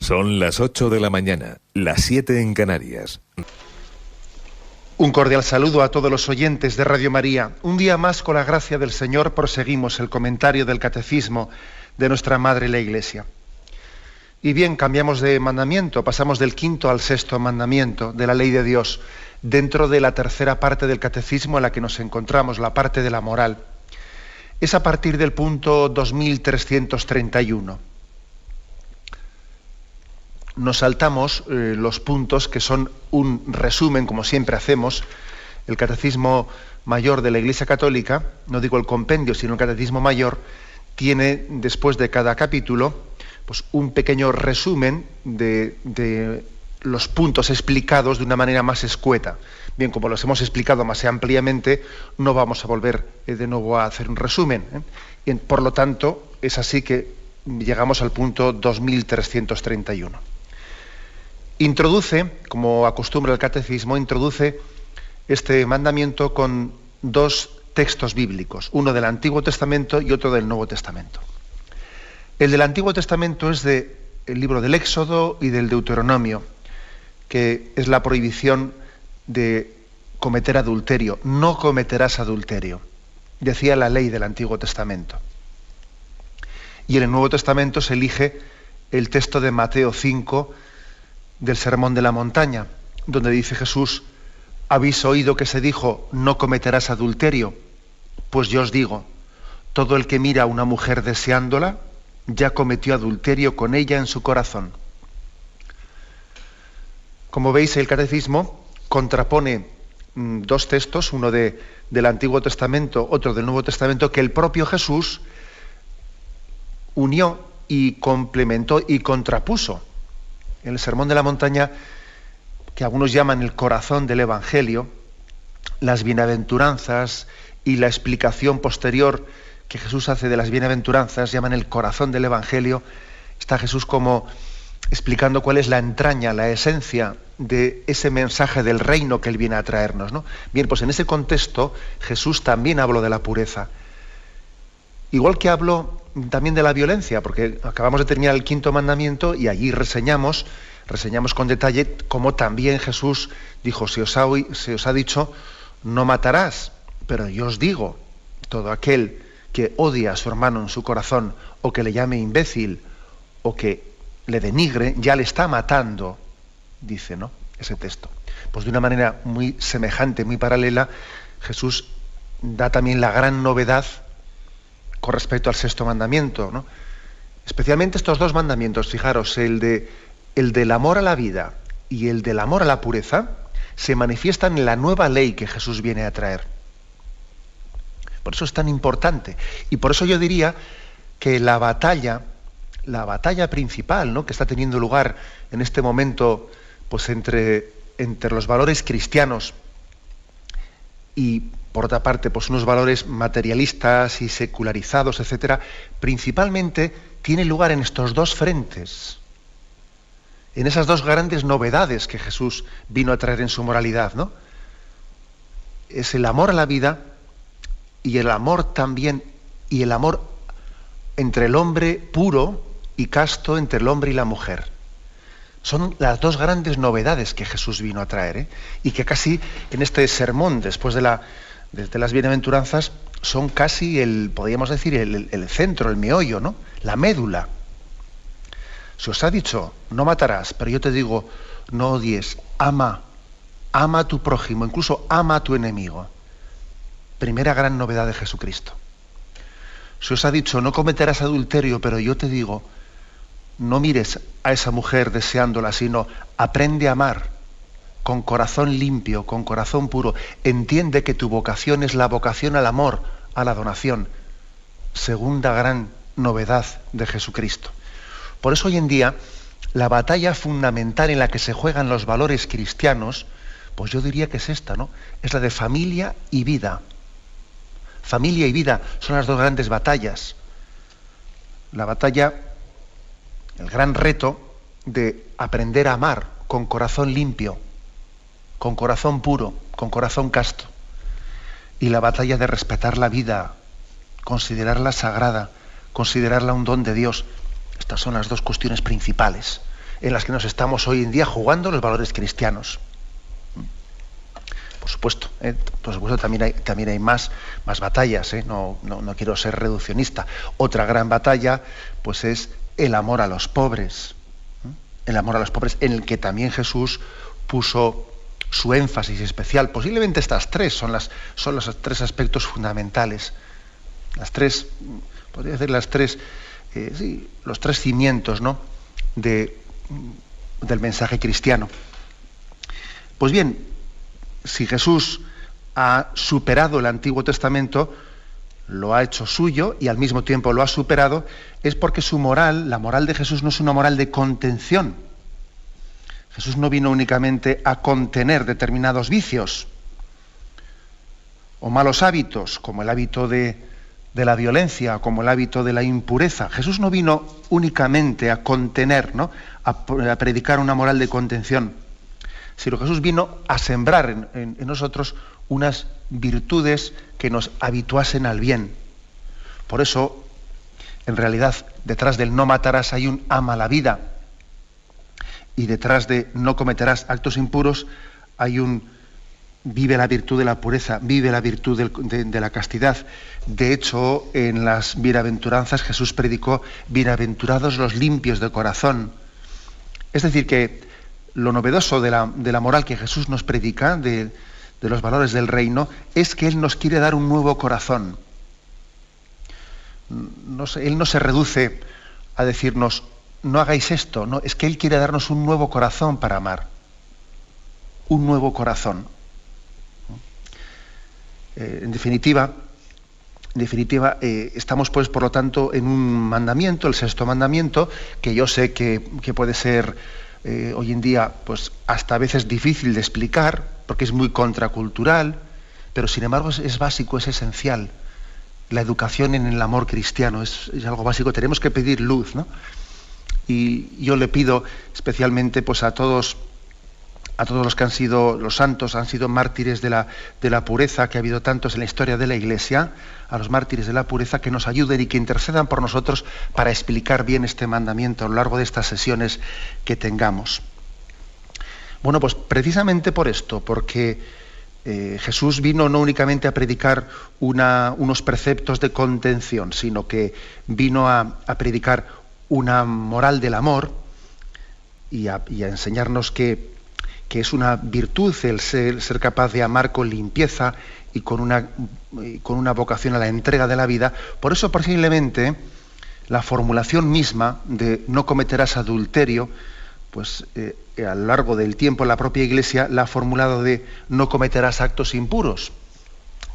Son las 8 de la mañana, las 7 en Canarias. Un cordial saludo a todos los oyentes de Radio María. Un día más, con la gracia del Señor, proseguimos el comentario del Catecismo de nuestra Madre la Iglesia. Y bien, cambiamos de mandamiento, pasamos del quinto al sexto mandamiento de la ley de Dios, dentro de la tercera parte del Catecismo en la que nos encontramos, la parte de la moral. Es a partir del punto 2331. Nos saltamos los puntos que son un resumen, como siempre hacemos. El Catecismo Mayor de la Iglesia Católica, no digo el compendio, sino el Catecismo Mayor, tiene después de cada capítulo pues, un pequeño resumen de los puntos explicados de una manera más escueta. Bien, como los hemos explicado más ampliamente, no vamos a volver de nuevo a hacer un resumen. Y, por lo tanto, es así que llegamos al punto 2331. Introduce, como acostumbra el Catecismo, introduce este mandamiento con dos textos bíblicos, uno del Antiguo Testamento y otro del Nuevo Testamento. El del Antiguo Testamento es del libro del Éxodo y del Deuteronomio, que es la prohibición de cometer adulterio. No cometerás adulterio, decía la ley del Antiguo Testamento. Y en el Nuevo Testamento se elige el texto de Mateo 5, del Sermón de la Montaña, donde dice Jesús: ¿habéis oído que se dijo, no cometerás adulterio? Pues yo os digo, todo el que mira a una mujer deseándola, ya cometió adulterio con ella en su corazón. Como veis, el Catecismo contrapone dos textos, uno del Antiguo Testamento, otro del Nuevo Testamento, que el propio Jesús unió y complementó y contrapuso. En el Sermón de la Montaña, que algunos llaman el corazón del Evangelio, las bienaventuranzas y la explicación posterior que Jesús hace de las bienaventuranzas, llaman el corazón del Evangelio. Está Jesús como explicando cuál es la entraña, la esencia de ese mensaje del reino que Él viene a traernos, ¿no? Bien, pues en ese contexto Jesús también habló de la pureza. Igual que habló también de la violencia, porque acabamos de terminar el quinto mandamiento y allí reseñamos con detalle cómo también Jesús dijo: se os ha dicho, no matarás, pero yo os digo, todo aquel que odia a su hermano en su corazón, o que le llame imbécil, o que le denigre, ya le está matando, dice, ¿no?, ese texto. Pues de una manera muy semejante, muy paralela, Jesús da también la gran novedad con respecto al sexto mandamiento, ¿no? Especialmente estos dos mandamientos, fijaros, el del amor a la vida y el del amor a la pureza, se manifiestan en la nueva ley que Jesús viene a traer. Por eso es tan importante. Y por eso yo diría que la batalla principal, ¿no?, que está teniendo lugar en este momento, pues entre los valores cristianos y, por otra parte, pues unos valores materialistas y secularizados, etcétera, principalmente tiene lugar en estos dos frentes, en esas dos grandes novedades que Jesús vino a traer en su moralidad, ¿no? Es el amor a la vida y el amor también, y el amor entre el hombre puro y casto, entre el hombre y la mujer. Son las dos grandes novedades que Jesús vino a traer, y que casi en este sermón, después de las bienaventuranzas, son casi podríamos decir, el centro, el meollo, ¿no?, la médula. Se os ha dicho, no matarás, pero yo te digo, no odies, ama a tu prójimo, incluso ama a tu enemigo. Primera gran novedad de Jesucristo. Se os ha dicho, no cometerás adulterio, pero yo te digo, no mires a esa mujer deseándola, sino aprende a amar con corazón limpio, con corazón puro. Entiende que tu vocación es la vocación al amor, a la donación. Segunda gran novedad de Jesucristo. Por eso hoy en día la batalla fundamental en la que se juegan los valores cristianos, pues yo diría que es esta, ¿no? Es la de familia y vida. Familia y vida son las dos grandes batallas. La batalla, el gran reto de aprender a amar con corazón limpio, con corazón puro, con corazón casto. Y la batalla de respetar la vida, considerarla sagrada, considerarla un don de Dios. Estas son las dos cuestiones principales en las que nos estamos hoy en día jugando los valores cristianos. Por supuesto, también hay más batallas, no quiero ser reduccionista. Otra gran batalla pues es el amor a los pobres. El amor a los pobres, en el que también Jesús puso su énfasis especial. Posiblemente estas tres son los tres aspectos fundamentales. Los tres cimientos, ¿no?, del mensaje cristiano. Pues bien, si Jesús ha superado el Antiguo Testamento, lo ha hecho suyo y al mismo tiempo lo ha superado, es porque su moral, la moral de Jesús, no es una moral de contención. Jesús no vino únicamente a contener determinados vicios o malos hábitos, como el hábito de la violencia, como el hábito de la impureza. Jesús no vino únicamente a contener, ¿no?, a predicar una moral de contención, sino Jesús vino a sembrar en nosotros unas virtudes que nos habituasen al bien. Por eso, en realidad, detrás del no matarás hay un ama la vida, y detrás de no cometerás actos impuros hay un vive la virtud de la pureza, vive la virtud de la castidad. De hecho, en las bienaventuranzas Jesús predicó: bienaventurados los limpios de corazón. Es decir, que lo novedoso de la moral que Jesús nos predica, de los valores del reino, es que Él nos quiere dar un nuevo corazón. Él no se reduce a decirnos: no hagáis esto, no, es que Él quiere darnos un nuevo corazón para amar. Un nuevo corazón. En definitiva, estamos pues por lo tanto en un mandamiento, el sexto mandamiento, que yo sé que puede ser hoy en día pues hasta a veces difícil de explicar, porque es muy contracultural, pero sin embargo es básico, es esencial. La educación en el amor cristiano es algo básico, tenemos que pedir luz, ¿no? Y yo le pido especialmente pues a todos los que han sido los santos, han sido mártires de la pureza, que ha habido tantos en la historia de la Iglesia, a los mártires de la pureza, que nos ayuden y que intercedan por nosotros para explicar bien este mandamiento a lo largo de estas sesiones que tengamos. Bueno, pues precisamente por esto, porque Jesús vino no únicamente a predicar unos preceptos de contención, sino que vino a predicar una moral del amor y a enseñarnos que es una virtud el ser capaz de amar con limpieza y con una vocación a la entrega de la vida. Por eso posiblemente la formulación misma de no cometerás adulterio, pues a lo largo del tiempo la propia Iglesia la ha formulado de no cometerás actos impuros,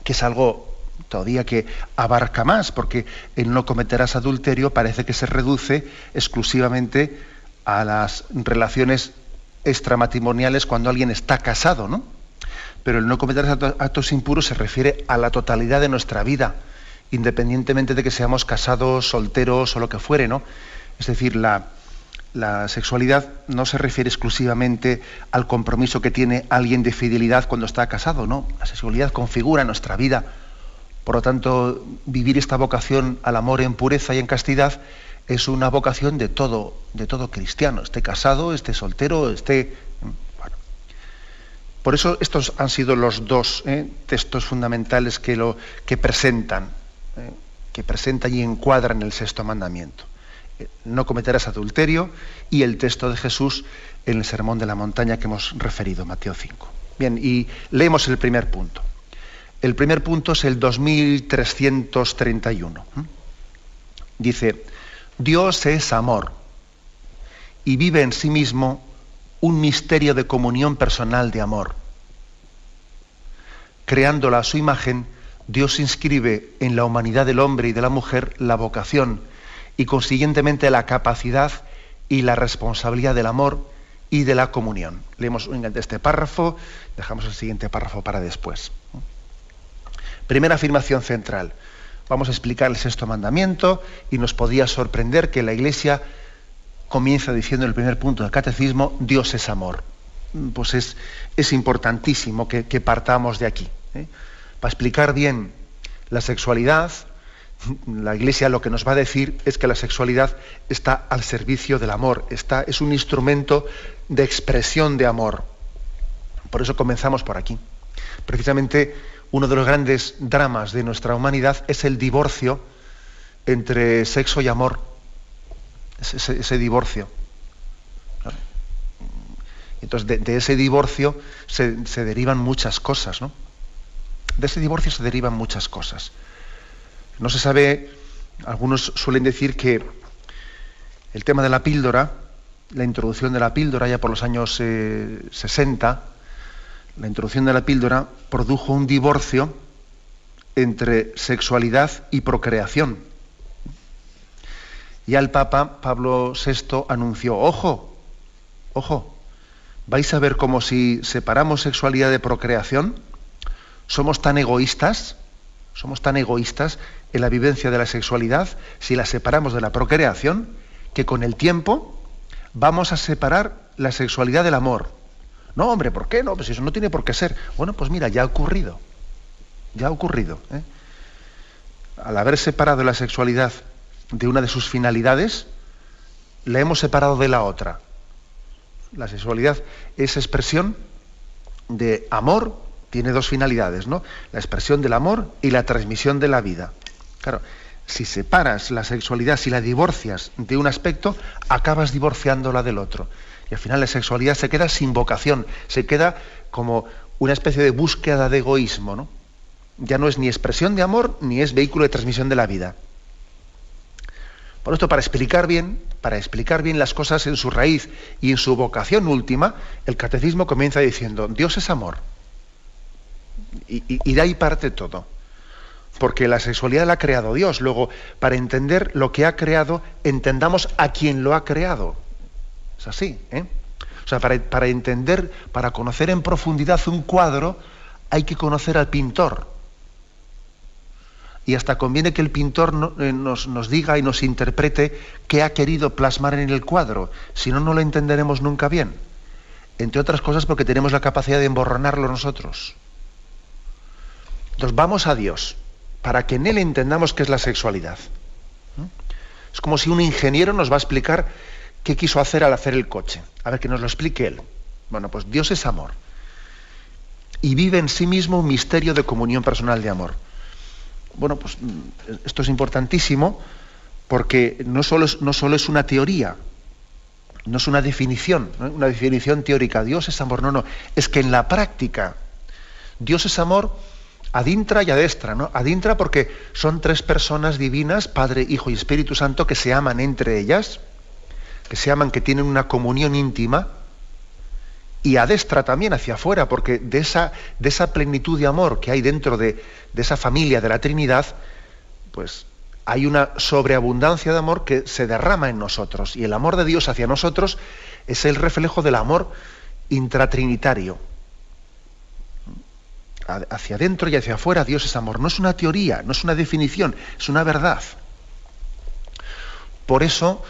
que es algo todavía que abarca más, porque el no cometerás adulterio parece que se reduce exclusivamente a las relaciones extramatrimoniales cuando alguien está casado, ¿no? Pero el no cometerás actos impuros se refiere a la totalidad de nuestra vida, independientemente de que seamos casados, solteros o lo que fuere, ¿no? Es decir, la sexualidad no se refiere exclusivamente al compromiso que tiene alguien de fidelidad cuando está casado, ¿no? La sexualidad configura nuestra vida. Por lo tanto, vivir esta vocación al amor en pureza y en castidad es una vocación de todo cristiano, esté casado, esté soltero, esté... Bueno. Por eso estos han sido los dos textos fundamentales que presentan y encuadran el sexto mandamiento. No cometerás adulterio, y el texto de Jesús en el Sermón de la Montaña que hemos referido, Mateo 5. Bien, y leemos el primer punto. El primer punto es el 2331. Dice: Dios es amor y vive en sí mismo un misterio de comunión personal de amor. Creándola a su imagen, Dios inscribe en la humanidad del hombre y de la mujer la vocación y consiguientemente la capacidad y la responsabilidad del amor y de la comunión. Leemos este párrafo, dejamos el siguiente párrafo para después. Primera afirmación central. Vamos a explicar el sexto mandamiento y nos podría sorprender que la Iglesia comienza diciendo en el primer punto del catecismo: Dios es amor. Pues es importantísimo que partamos de aquí. Para explicar bien la sexualidad La Iglesia lo que nos va a decir es que la sexualidad está al servicio del amor, es un instrumento de expresión de amor. Por eso comenzamos por aquí. Precisamente uno de los grandes dramas de nuestra humanidad es el divorcio entre sexo y amor. Ese divorcio. Entonces, de ese divorcio se derivan muchas cosas, ¿no? De ese divorcio se derivan muchas cosas. No se sabe, algunos suelen decir que el tema de la píldora, la introducción de la píldora ya por los años 60, la introducción de la píldora produjo un divorcio entre sexualidad y procreación. Ya el Papa Pablo VI anunció, ojo, vais a ver como si separamos sexualidad de procreación, somos tan egoístas en la vivencia de la sexualidad, si la separamos de la procreación, que con el tiempo vamos a separar la sexualidad del amor. No, hombre, ¿por qué no? Pues eso no tiene por qué ser. Bueno, pues mira, ya ha ocurrido. ¿Eh? Al haber separado la sexualidad de una de sus finalidades, la hemos separado de la otra. La sexualidad es expresión de amor, tiene dos finalidades, ¿no? La expresión del amor y la transmisión de la vida. Claro, si separas la sexualidad, si la divorcias de un aspecto, acabas divorciándola del otro. Y al final la sexualidad se queda sin vocación, se queda como una especie de búsqueda de egoísmo, ¿no? Ya no es ni expresión de amor, ni es vehículo de transmisión de la vida. Por esto, para explicar bien las cosas en su raíz y en su vocación última, el catecismo comienza diciendo, Dios es amor. Y de ahí parte todo. Porque la sexualidad la ha creado Dios. Luego, para entender lo que ha creado, entendamos a quien lo ha creado. Es así, ¿eh? O sea, para entender, para conocer en profundidad un cuadro, hay que conocer al pintor. Y hasta conviene que el pintor nos diga y nos interprete qué ha querido plasmar en el cuadro. Si no, no lo entenderemos nunca bien. Entre otras cosas porque tenemos la capacidad de emborronarlo nosotros. Entonces vamos a Dios, para que en Él entendamos qué es la sexualidad. Es como si un ingeniero nos va a explicar qué quiso hacer al hacer el coche. A ver, que nos lo explique Él. Bueno, pues Dios es amor. Y vive en sí mismo un misterio de comunión personal de amor. Bueno, pues esto es importantísimo porque no solo es una teoría, no es una definición, ¿no? Una definición teórica. Dios es amor. No. Es que en la práctica Dios es amor ad intra y ad extra, ¿no? Ad intra porque son tres personas divinas, Padre, Hijo y Espíritu Santo, que se aman entre ellas, que se aman, que tienen una comunión íntima, y ad extra también hacia afuera, porque de esa plenitud de amor que hay dentro de esa familia de la Trinidad, pues hay una sobreabundancia de amor que se derrama en nosotros, y el amor de Dios hacia nosotros es el reflejo del amor intratrinitario. Hacia adentro y hacia afuera Dios es amor. No es una teoría, no es una definición, es una verdad. Por eso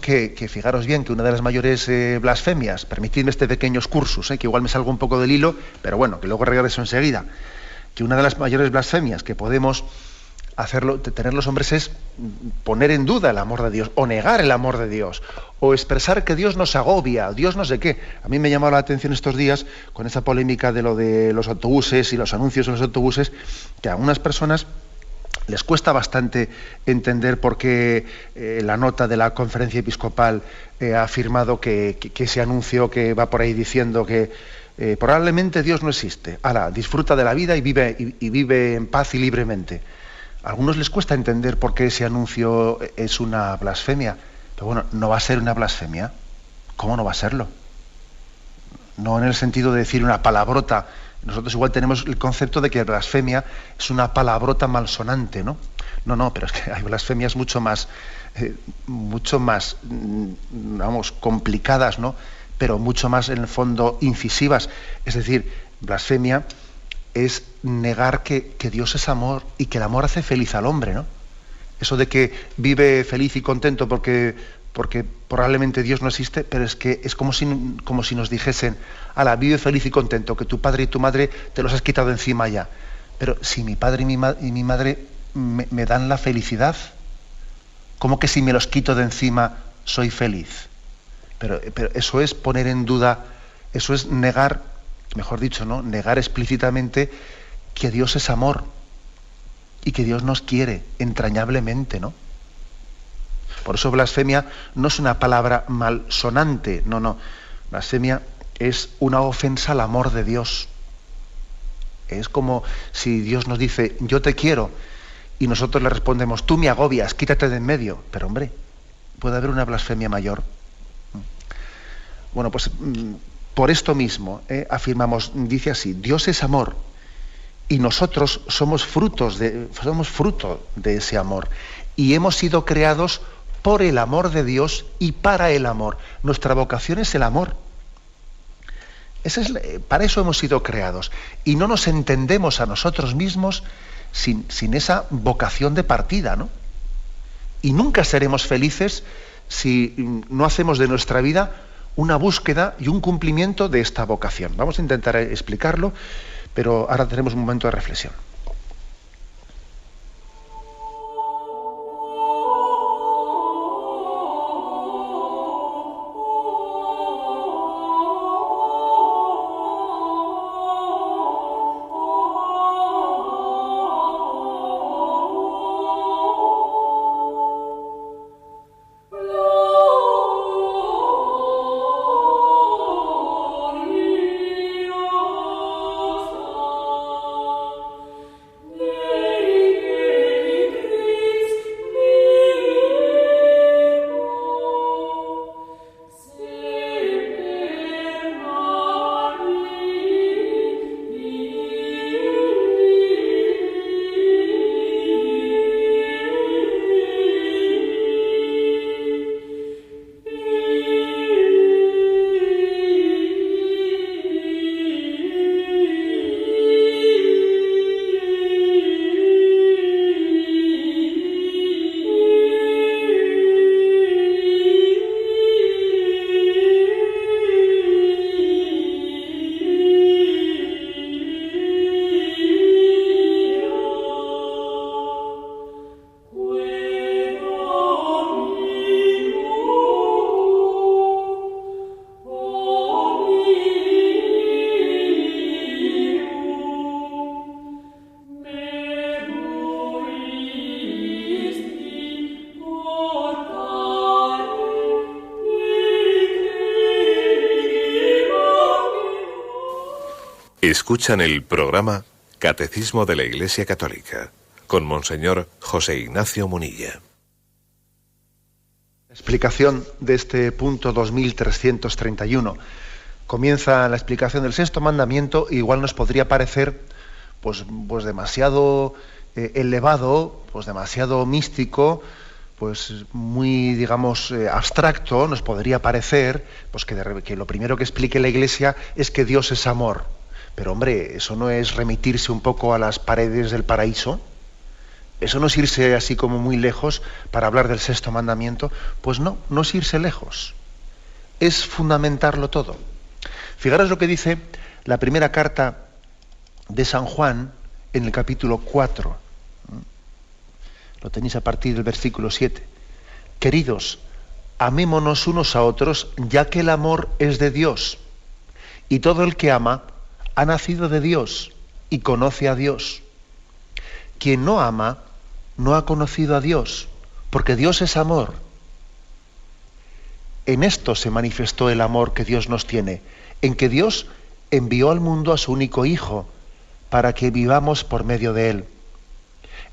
que fijaros bien que una de las mayores blasfemias, permitidme este pequeño excursus, que igual me salgo un poco del hilo, pero bueno, que luego regreso enseguida, que una de las mayores blasfemias que podemos tener los hombres es poner en duda el amor de Dios, o negar el amor de Dios, o expresar que Dios nos agobia, Dios no sé qué. A mí me ha llamado la atención estos días, con esa polémica de lo de los autobuses y los anuncios en los autobuses, que a algunas personas les cuesta bastante entender por qué la nota de la conferencia episcopal ha afirmado que ese anuncio que va por ahí diciendo que probablemente Dios no existe. Ahora, disfruta de la vida y vive en paz y libremente. A algunos les cuesta entender por qué ese anuncio es una blasfemia. Pero bueno, no va a ser una blasfemia. ¿Cómo no va a serlo? No en el sentido de decir una palabrota. Nosotros igual tenemos el concepto de que blasfemia es una palabrota malsonante, ¿no? No, pero es que hay blasfemias mucho más, vamos, complicadas, ¿no? Pero mucho más, en el fondo, incisivas. Es decir, blasfemia es negar que Dios es amor y que el amor hace feliz al hombre, ¿no? Eso de que vive feliz y contento porque probablemente Dios no existe, pero es que es como si nos dijesen, ala, vive feliz y contento, que tu padre y tu madre te los has quitado encima ya. Pero si mi padre y mi madre me dan la felicidad. ¿Cómo que si me los quito de encima soy feliz? Pero eso es poner en duda, eso es negar, mejor dicho, ¿no? Negar explícitamente que Dios es amor y que Dios nos quiere entrañablemente, ¿no? Por eso blasfemia no es una palabra malsonante, no. Blasfemia es una ofensa al amor de Dios. Es como si Dios nos dice, yo te quiero, y nosotros le respondemos, tú me agobias, quítate de en medio. Pero hombre, puede haber una blasfemia mayor. Bueno, pues por esto mismo afirmamos, dice así, Dios es amor y nosotros somos fruto de ese amor y hemos sido creados por el amor de Dios y para el amor. Nuestra vocación es el amor. Para eso hemos sido creados y no nos entendemos a nosotros mismos sin esa vocación de partida, ¿no? Y nunca seremos felices si no hacemos de nuestra vida una búsqueda y un cumplimiento de esta vocación. Vamos a intentar explicarlo, pero ahora tenemos un momento de reflexión. Escuchan el programa Catecismo de la Iglesia Católica con Monseñor José Ignacio Munilla. La explicación de este punto 2331. Comienza la explicación del sexto mandamiento, igual nos podría parecer pues demasiado elevado, pues demasiado místico, pues muy, digamos, abstracto. Nos podría parecer pues que lo primero que explique la Iglesia es que Dios es amor. Pero hombre, ¿eso no es remitirse un poco a las paredes del paraíso? ¿Eso no es irse así como muy lejos para hablar del sexto mandamiento? Pues no es irse lejos. Es fundamentarlo todo. Fijaros lo que dice la primera carta de San Juan en el capítulo 4. Lo tenéis a partir del versículo 7. Queridos, amémonos unos a otros, ya que el amor es de Dios. Y todo el que ama ha nacido de Dios y conoce a Dios. Quien no ama no ha conocido a Dios, porque Dios es amor. En esto se manifestó el amor que Dios nos tiene, en que Dios envió al mundo a su único Hijo, para que vivamos por medio de Él.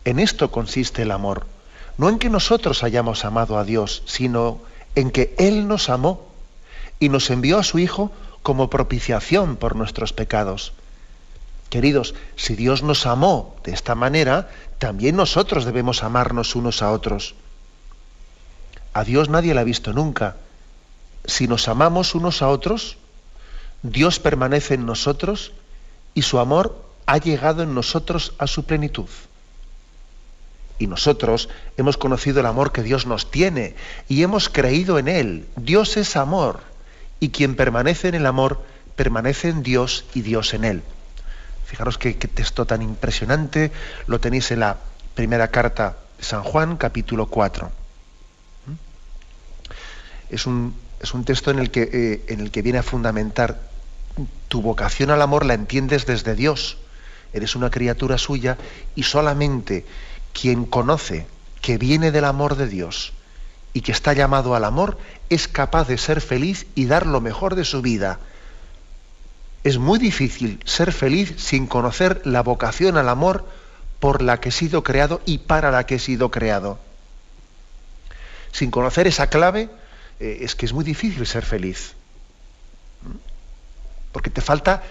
En esto consiste el amor, no en que nosotros hayamos amado a Dios, sino en que Él nos amó y nos envió a su Hijo como propiciación por nuestros pecados. Queridos, si Dios nos amó de esta manera, también nosotros debemos amarnos unos a otros. A Dios nadie le ha visto nunca. Si nos amamos unos a otros, Dios permanece en nosotros y su amor ha llegado en nosotros a su plenitud. Y nosotros hemos conocido el amor que Dios nos tiene y hemos creído en Él. Dios es amor. Y quien permanece en el amor, permanece en Dios y Dios en él. Fijaros qué texto tan impresionante, lo tenéis en la Primera carta de San Juan, capítulo 4. Es un texto en el que viene a fundamentar: tu vocación al amor la entiendes desde Dios. Eres una criatura suya y solamente quien conoce que viene del amor de Dios y que está llamado al amor es capaz de ser feliz y dar lo mejor de su vida. Es muy difícil ser feliz sin conocer la vocación al amor por la que he sido creado y para la que he sido creado. Sin conocer esa clave, es que es muy difícil ser feliz. Porque te falta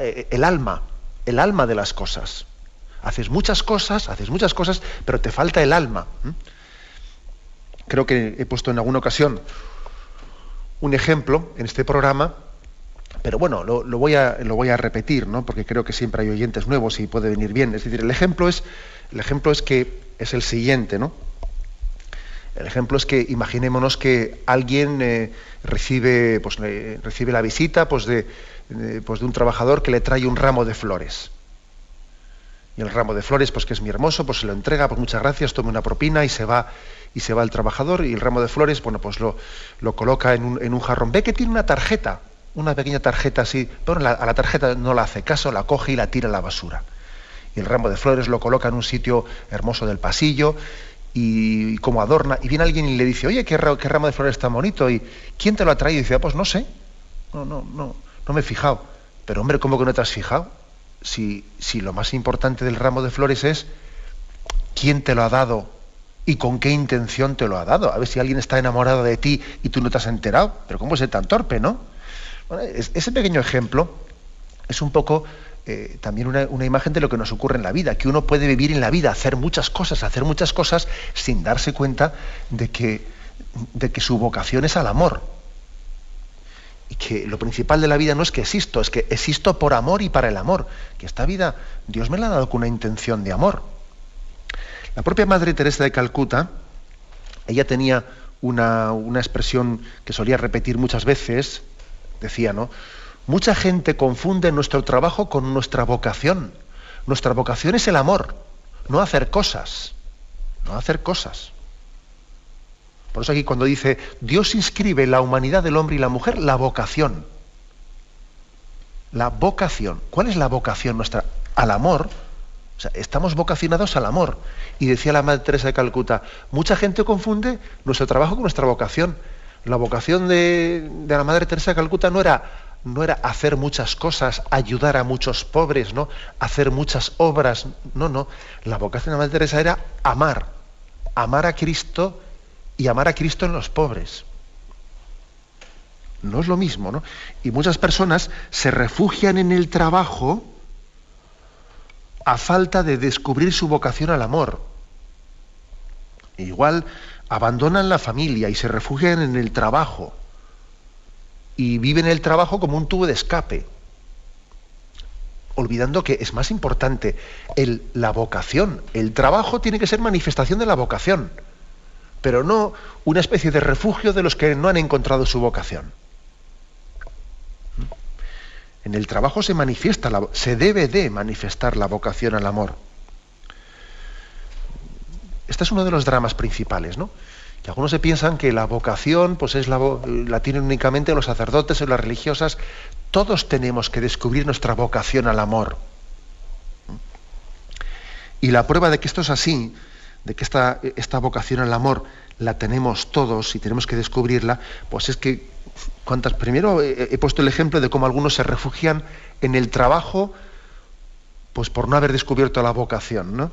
el alma de las cosas. Haces muchas cosas, pero te falta el alma. Creo que he puesto en alguna ocasión un ejemplo en este programa, pero bueno, lo voy a repetir, ¿no? Porque creo que siempre hay oyentes nuevos y puede venir bien. Es decir, el ejemplo es el siguiente, ¿no? El ejemplo es que imaginémonos que alguien recibe la visita de un trabajador que le trae un ramo de flores. Y el ramo de flores, pues que es muy hermoso, pues se lo entrega, pues muchas gracias, tome una propina y se va el trabajador, y el ramo de flores, bueno, pues lo coloca en un jarrón. Ve que tiene una tarjeta, una pequeña tarjeta así, pero a la tarjeta no le hace caso, la coge y la tira a la basura. Y el ramo de flores lo coloca en un sitio hermoso del pasillo, y como adorna, y viene alguien y le dice: oye, qué ramo de flores tan bonito, y ¿quién te lo ha traído? Y dice: pues no sé, no me he fijado. Pero hombre, ¿cómo que no te has fijado? Si lo más importante del ramo de flores es quién te lo ha dado y con qué intención te lo ha dado. A ver si alguien está enamorado de ti y tú no te has enterado. Pero ¿cómo ser tan torpe, no? Bueno, ese pequeño ejemplo es un poco también una imagen de lo que nos ocurre en la vida, que uno puede vivir en la vida, hacer muchas cosas sin darse cuenta de que su vocación es al amor. Y que lo principal de la vida no es que existo, es que existo por amor y para el amor. Que esta vida Dios me la ha dado con una intención de amor. La propia Madre Teresa de Calcuta, ella tenía una expresión que solía repetir muchas veces, decía, ¿no? Mucha gente confunde nuestro trabajo con nuestra vocación. Nuestra vocación es el amor, no hacer cosas. Por eso aquí cuando dice Dios inscribe en la humanidad del hombre y la mujer la vocación. La vocación. ¿Cuál es la vocación nuestra? Al amor. O sea, estamos vocacionados al amor. Y decía la Madre Teresa de Calcuta, mucha gente confunde nuestro trabajo con nuestra vocación. La vocación de la Madre Teresa de Calcuta no era hacer muchas cosas, ayudar a muchos pobres, ¿no? Hacer muchas obras. No. La vocación de la Madre Teresa era amar a Cristo y amar a Cristo en los pobres. No es lo mismo, ¿no? Y muchas personas se refugian en el trabajo a falta de descubrir su vocación al amor. Igual abandonan la familia y se refugian en el trabajo y viven el trabajo como un tubo de escape, olvidando que es más importante la vocación. El trabajo tiene que ser manifestación de la vocación, pero no una especie de refugio de los que no han encontrado su vocación. En el trabajo se debe de manifestar la vocación al amor. Este es uno de los dramas principales, ¿no? Que algunos se piensan que la vocación pues la tienen únicamente los sacerdotes o las religiosas. Todos tenemos que descubrir nuestra vocación al amor. Y la prueba de que esto es así, de que esta vocación al amor la tenemos todos y tenemos que descubrirla, pues es que primero he puesto el ejemplo de cómo algunos se refugian en el trabajo pues por no haber descubierto la vocación, ¿no?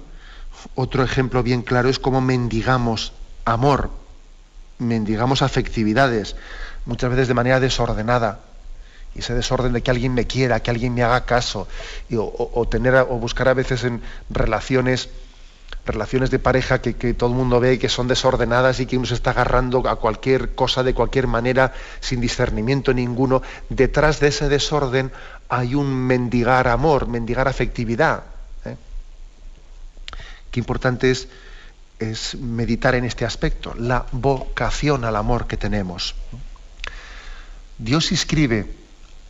Otro ejemplo bien claro es cómo mendigamos amor, mendigamos afectividades, muchas veces de manera desordenada. Y ese desorden de que alguien me quiera, que alguien me haga caso, o buscar a veces en relaciones de pareja que todo el mundo ve que son desordenadas y que uno se está agarrando a cualquier cosa de cualquier manera sin discernimiento ninguno. Detrás de ese desorden hay un mendigar amor, mendigar afectividad. Qué importante es meditar en este aspecto, la vocación al amor que tenemos. Dios inscribe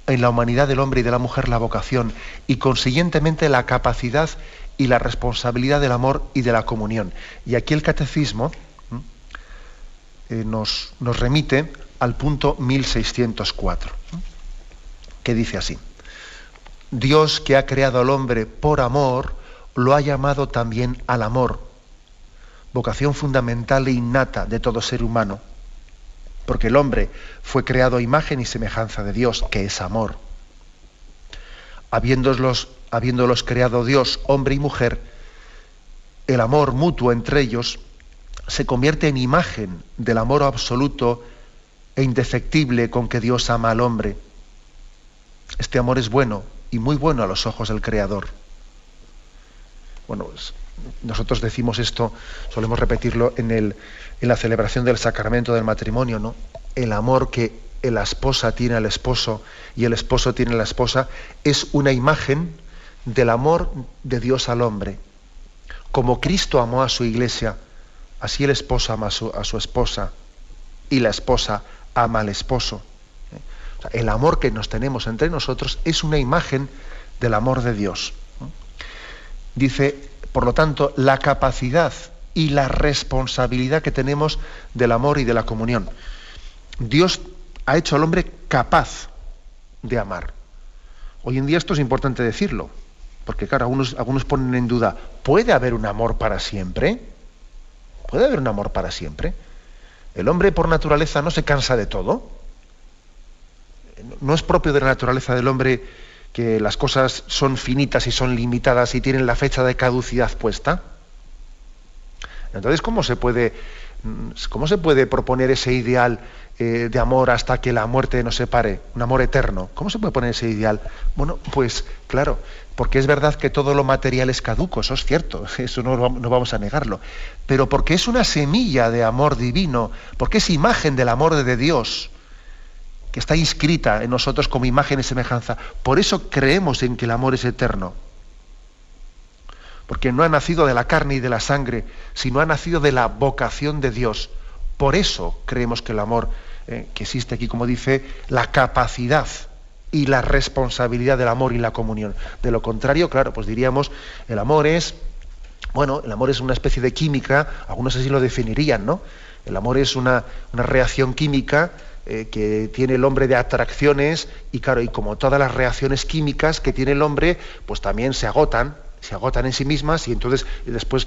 en la humanidad del hombre y de la mujer la vocación y consiguientemente la capacidad y la responsabilidad del amor y de la comunión. Y aquí el catecismo nos remite al punto 1604, que dice así: Dios, que ha creado al hombre por amor, lo ha llamado también al amor, vocación fundamental e innata de todo ser humano, porque el hombre fue creado a imagen y semejanza de Dios, que es amor. Habiéndolos creado Dios, hombre y mujer, el amor mutuo entre ellos se convierte en imagen del amor absoluto e indefectible con que Dios ama al hombre. Este amor es bueno y muy bueno a los ojos del Creador. Bueno, pues, nosotros decimos esto, solemos repetirlo en la celebración del sacramento del matrimonio, ¿no? El amor que la esposa tiene al esposo y el esposo tiene a la esposa es una imagen del amor de Dios al hombre. Como Cristo amó a su iglesia, así el esposo ama a su esposa y la esposa ama al esposo. O sea, el amor que nos tenemos entre nosotros es una imagen del amor de Dios. Dice, por lo tanto, la capacidad y la responsabilidad que tenemos del amor y de la comunión. Dios ha hecho al hombre capaz de amar. Hoy en día esto es importante decirlo, porque claro, algunos ponen en duda, ¿puede haber un amor para siempre? ¿Puede haber un amor para siempre? ¿El hombre por naturaleza no se cansa de todo? ¿No es propio de la naturaleza del hombre que las cosas son finitas y son limitadas y tienen la fecha de caducidad puesta? Entonces, ¿cómo se puede proponer ese ideal de amor hasta que la muerte nos separe? Un amor eterno. ¿Cómo se puede poner ese ideal? Bueno, pues claro, porque es verdad que todo lo material es caduco, eso es cierto, eso no vamos a negarlo, pero porque es una semilla de amor divino, porque es imagen del amor de Dios, que está inscrita en nosotros como imagen y semejanza. Por eso creemos en que el amor es eterno. Porque no ha nacido de la carne y de la sangre, sino ha nacido de la vocación de Dios. Por eso creemos que el amor, que existe aquí, como dice, la capacidad y la responsabilidad del amor y la comunión. De lo contrario, claro, pues diríamos, el amor es una especie de química, algunos así lo definirían, ¿no? El amor es una reacción química que tiene el hombre de atracciones y claro, y como todas las reacciones químicas que tiene el hombre, pues también se agotan en sí mismas y entonces después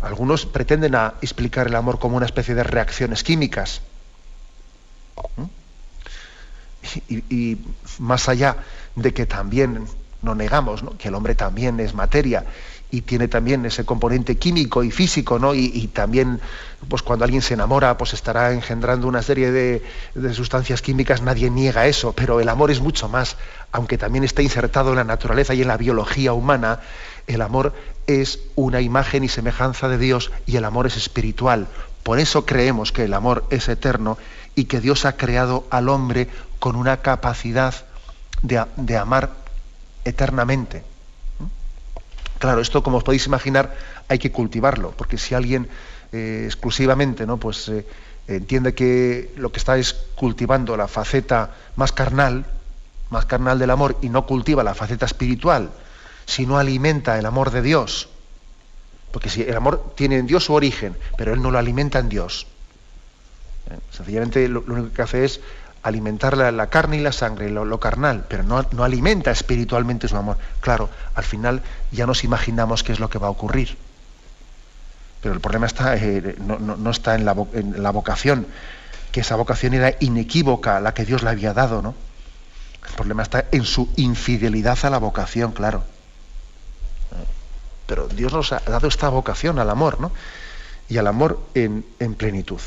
algunos pretenden explicar el amor como una especie de reacciones químicas. Y más allá de que también no negamos, ¿no?, que el hombre también es materia y tiene también ese componente químico y físico, ¿no? Y también, pues cuando alguien se enamora, pues estará engendrando una serie de sustancias químicas, nadie niega eso, pero el amor es mucho más, aunque también está insertado en la naturaleza y en la biología humana. El amor es una imagen y semejanza de Dios y el amor es espiritual. Por eso creemos que el amor es eterno y que Dios ha creado al hombre con una capacidad de amar eternamente. Claro, esto, como os podéis imaginar, hay que cultivarlo, porque si alguien exclusivamente, ¿no?, pues entiende que lo que está es cultivando la faceta más carnal del amor y no cultiva la faceta espiritual, si no alimenta el amor de Dios, porque si el amor tiene en Dios su origen, pero él no lo alimenta en Dios, sencillamente lo único que hace es alimentar la carne y la sangre, lo carnal, pero no alimenta espiritualmente su amor. Claro, al final ya nos imaginamos qué es lo que va a ocurrir. Pero el problema está, no está en la vocación, que esa vocación era inequívoca, la que Dios le había dado, ¿no? El problema está en su infidelidad a la vocación, claro. Pero Dios nos ha dado esta vocación al amor, ¿no? Y al amor en plenitud.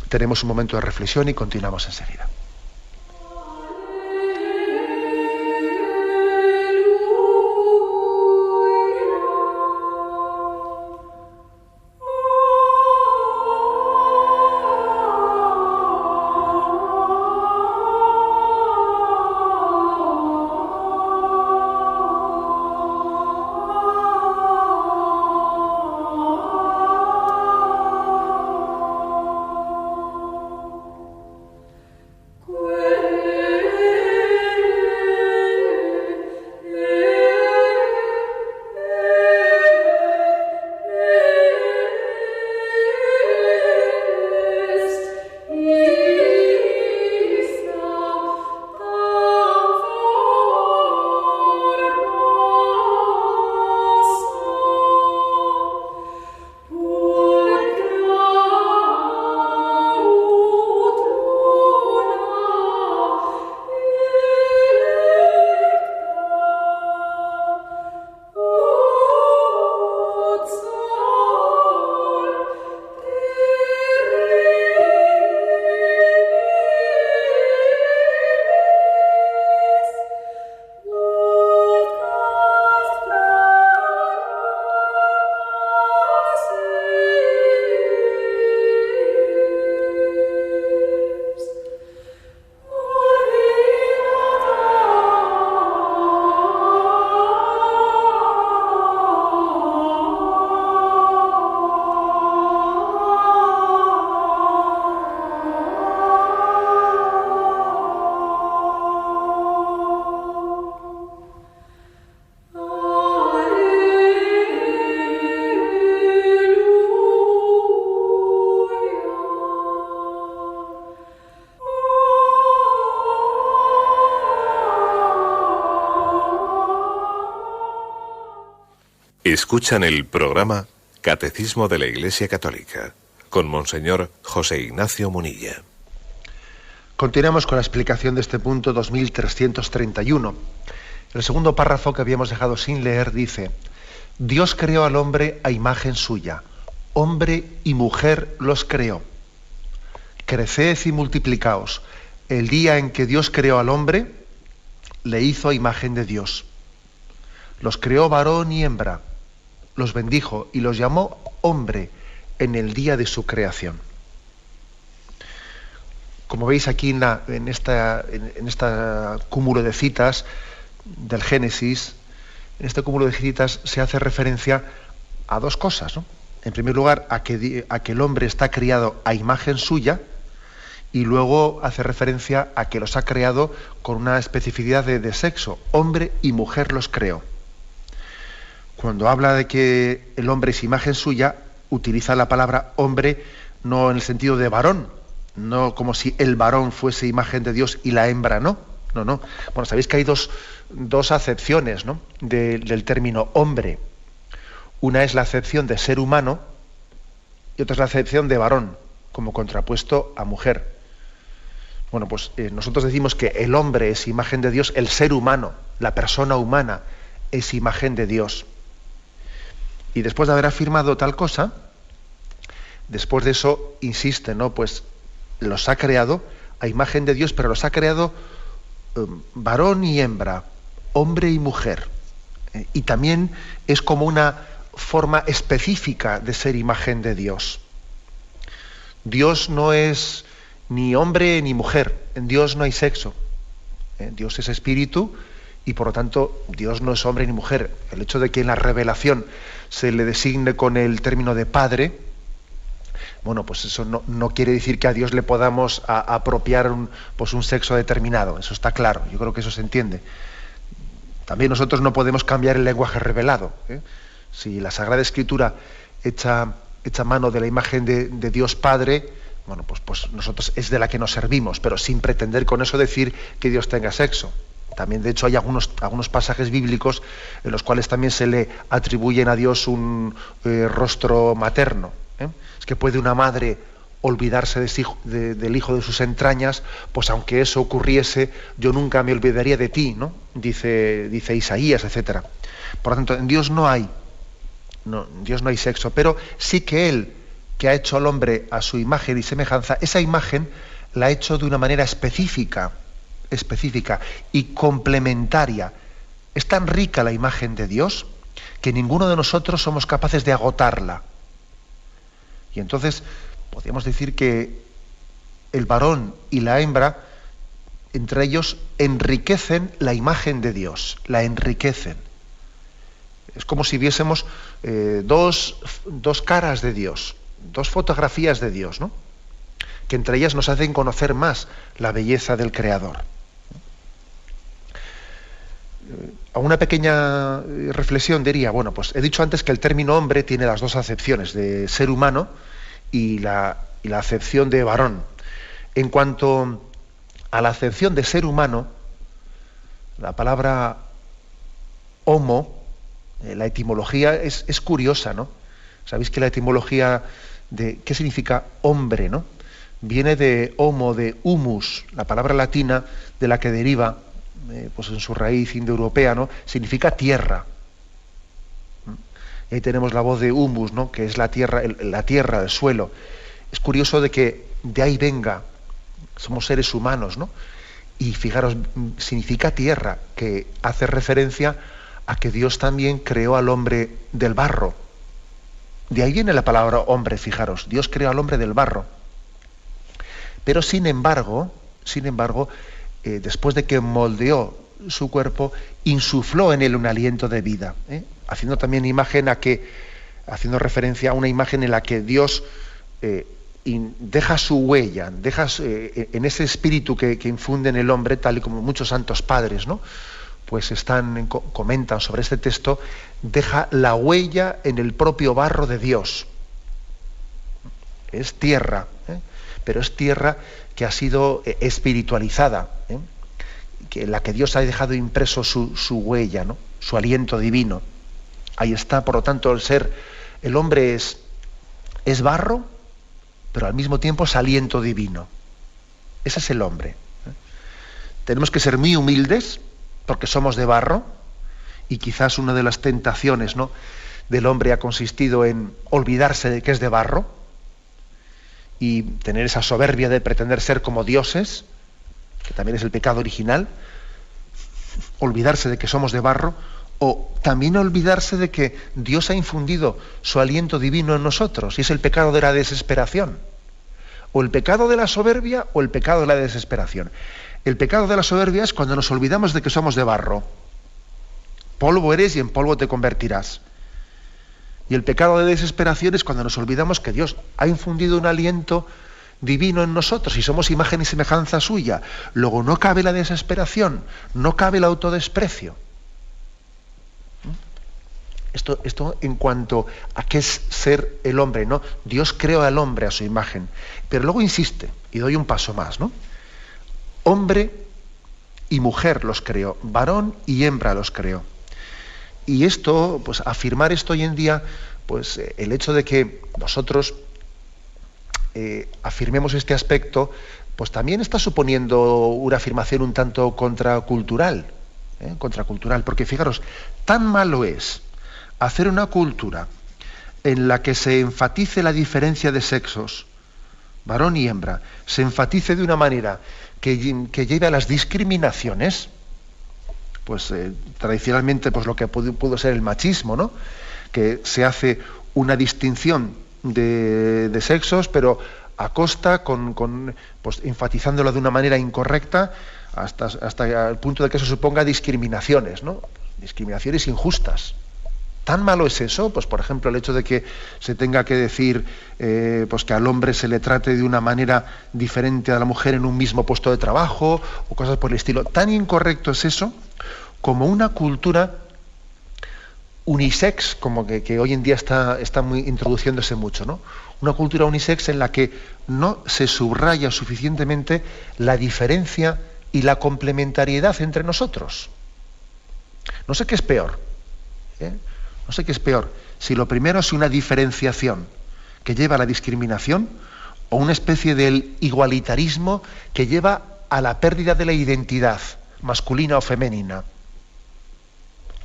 Tenemos un momento de reflexión y continuamos enseguida. Escuchan el programa Catecismo de la Iglesia Católica con Monseñor José Ignacio Munilla. Continuamos con la explicación de este punto 2331. El segundo párrafo que habíamos dejado sin leer dice: Dios creó al hombre a imagen suya, hombre y mujer los creó. Creced y multiplicaos. El día en que Dios creó al hombre, le hizo a imagen de Dios. Los creó varón y hembra, los bendijo y los llamó hombre en el día de su creación. Como veis aquí en este cúmulo de citas del Génesis, en este cúmulo de citas se hace referencia a dos cosas, ¿no? En primer lugar, a que el hombre está criado a imagen suya, y luego hace referencia a que los ha creado con una especificidad de sexo. Hombre y mujer los creó. Cuando habla de que el hombre es imagen suya, utiliza la palabra hombre no en el sentido de varón, no como si el varón fuese imagen de Dios y la hembra no. No. Bueno, sabéis que hay dos acepciones, ¿no?, del término hombre. Una es la acepción de ser humano y otra es la acepción de varón, como contrapuesto a mujer. Bueno, pues nosotros decimos que el hombre es imagen de Dios, el ser humano, la persona humana, es imagen de Dios. Y después de haber afirmado tal cosa, después de eso insiste, ¿no? Pues los ha creado a imagen de Dios, pero los ha creado varón y hembra, hombre y mujer. Y también es como una forma específica de ser imagen de Dios. Dios no es ni hombre ni mujer, en Dios no hay sexo. Dios es espíritu y por lo tanto Dios no es hombre ni mujer. El hecho de que en la revelación se le designe con el término de padre, bueno, pues eso no quiere decir que a Dios le podamos apropiar un sexo determinado, eso está claro, yo creo que eso se entiende. También nosotros no podemos cambiar el lenguaje revelado. Si la Sagrada Escritura echa mano de la imagen de Dios Padre, bueno, pues nosotros es de la que nos servimos, pero sin pretender con eso decir que Dios tenga sexo. También, de hecho, hay algunos pasajes bíblicos en los cuales también se le atribuyen a Dios un rostro materno. Es que puede una madre olvidarse del hijo de sus entrañas, pues aunque eso ocurriese, yo nunca me olvidaría de ti, ¿no? Dice Isaías, etc. Por lo tanto, en Dios no hay sexo, pero sí que Él, que ha hecho al hombre a su imagen y semejanza, esa imagen la ha hecho de una manera específica y complementaria. Es tan rica la imagen de Dios que ninguno de nosotros somos capaces de agotarla. Y entonces podríamos decir que el varón y la hembra, entre ellos, enriquecen la imagen de Dios, la enriquecen. Es como si viésemos dos caras de Dios, dos fotografías de Dios, ¿no?, que entre ellas nos hacen conocer más la belleza del Creador. A una pequeña reflexión diría, bueno, pues he dicho antes que el término hombre tiene las dos acepciones de ser humano y la acepción de varón. En cuanto a la acepción de ser humano, la palabra homo, la etimología es curiosa, ¿no? Sabéis que la etimología de ¿qué significa hombre?, ¿no? Viene de homo, de humus, la palabra latina de la que deriva, pues en su raíz indoeuropea, ¿no?, significa tierra. Y ahí tenemos la voz de humus, ¿no?, que es la tierra, el suelo. Es curioso de que de ahí venga, somos seres humanos, ¿no? Y fijaros, significa tierra, que hace referencia a que Dios también creó al hombre del barro. De ahí viene la palabra hombre, fijaros, Dios creó al hombre del barro. Pero sin embargo, después de que moldeó su cuerpo, insufló en él un aliento de vida, haciendo también haciendo referencia a una imagen en la que Dios deja su huella, en ese espíritu que infunde en el hombre, tal y como muchos santos padres, ¿no?, pues comentan sobre este texto, deja la huella en el propio barro de Dios. Es tierra, pero es tierra que ha sido espiritualizada, en la que Dios ha dejado impreso su huella, ¿no?, su aliento divino. Ahí está, por lo tanto, el hombre es barro, pero al mismo tiempo es aliento divino. Ese es el hombre. Tenemos que ser muy humildes, porque somos de barro, y quizás una de las tentaciones, ¿no?, del hombre ha consistido en olvidarse de que es de barro y tener esa soberbia de pretender ser como dioses, que también es el pecado original, olvidarse de que somos de barro, o también olvidarse de que Dios ha infundido su aliento divino en nosotros, y es el pecado de la desesperación. O el pecado de la soberbia o el pecado de la desesperación. El pecado de la soberbia es cuando nos olvidamos de que somos de barro. Polvo eres y en polvo te convertirás. Y el pecado de desesperación es cuando nos olvidamos que Dios ha infundido un aliento divino en nosotros y somos imagen y semejanza suya. Luego no cabe la desesperación, no cabe el autodesprecio. Esto en cuanto a qué es ser el hombre, ¿no? Dios creó al hombre a su imagen, pero luego insiste, y doy un paso más, ¿no? Hombre y mujer los creó, varón y hembra los creó. Y esto, pues afirmar esto hoy en día, pues el hecho de que nosotros afirmemos este aspecto, pues también está suponiendo una afirmación un tanto contracultural, porque fijaros, tan malo es hacer una cultura en la que se enfatice la diferencia de sexos, varón y hembra, se enfatice de una manera que lleve a las discriminaciones, pues tradicionalmente pues lo que pudo ser el machismo, ¿no?, que se hace una distinción de sexos, pero a costa, pues enfatizándola de una manera incorrecta, hasta el punto de que eso suponga discriminaciones, ¿no?, discriminaciones injustas. ¿Tan malo es eso? Pues por ejemplo el hecho de que se tenga que decir pues que al hombre se le trate de una manera diferente a la mujer en un mismo puesto de trabajo o cosas por el estilo. Tan incorrecto es eso como una cultura unisex, como que hoy en día está muy introduciéndose mucho, ¿no? Una cultura unisex en la que no se subraya suficientemente la diferencia y la complementariedad entre nosotros. No sé qué es peor, No sé qué es peor, si lo primero es una diferenciación que lleva a la discriminación o una especie del igualitarismo que lleva a la pérdida de la identidad masculina o femenina.